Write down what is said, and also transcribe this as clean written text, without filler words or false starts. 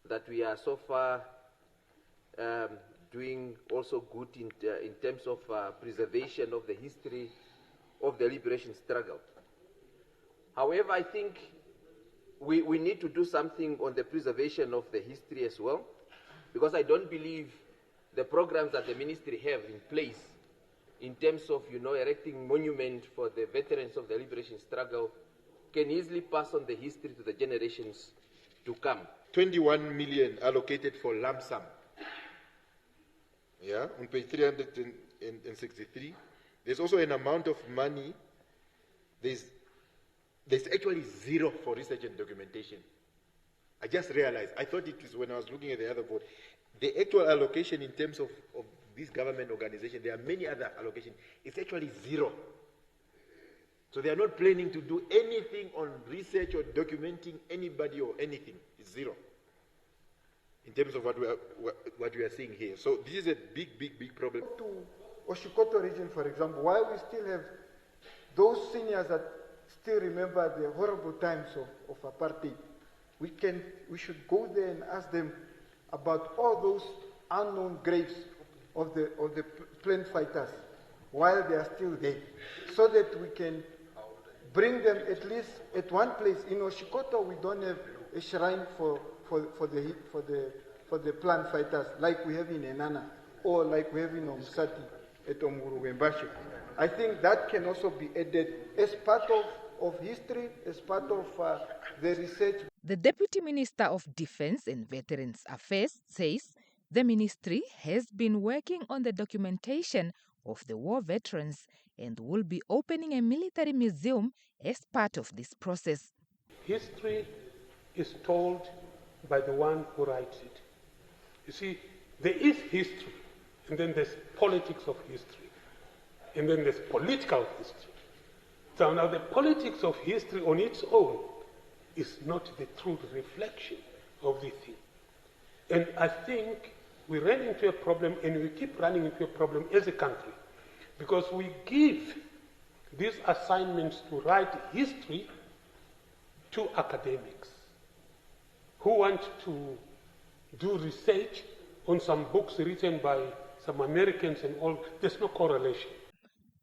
that we are so far doing also good in terms of preservation of the history of the liberation struggle. However, I think we need to do something on the preservation of the history as well, because I don't believe the programs that the ministry have in place in terms of, erecting monument for the veterans of the liberation struggle can easily pass on the history to the generations to come. 21 million allocated for lump sum. Yeah, on page 363. There's also an amount of money. There's actually zero for research and documentation. I just realized, I thought it was when I was looking at the other board. The actual allocation in terms of this government organization, there are many other allocations, it's actually zero. So they are not planning to do anything on research or documenting anybody or anything. It's zero in terms of what we are seeing here. So this is a big problem. To Oshikoto region, for example, while we still have those seniors that still remember the horrible times of apartheid, we should go there and ask them about all those unknown graves of the plane fighters while they are still there, so that we can bring them at least at one place. In Oshikoto, we don't have a shrine for the plant fighters like we have in Enana or like we have in Omsati at Omuru. I think that can also be added as part of history, as part of the research. The Deputy Minister of Defence and Veterans Affairs says the ministry has been working on the documentation of the war veterans and will be opening a military museum as part of this process. History is told by the one who writes it. You see, there is history, and then there's politics of history, and then there's political history. So now the politics of history on its own is not the true reflection of the thing. And I think we ran into a problem, and we keep running into a problem as a country, because we give these assignments to write history to academics who want to do research on some books written by some Americans and all. There's no correlation.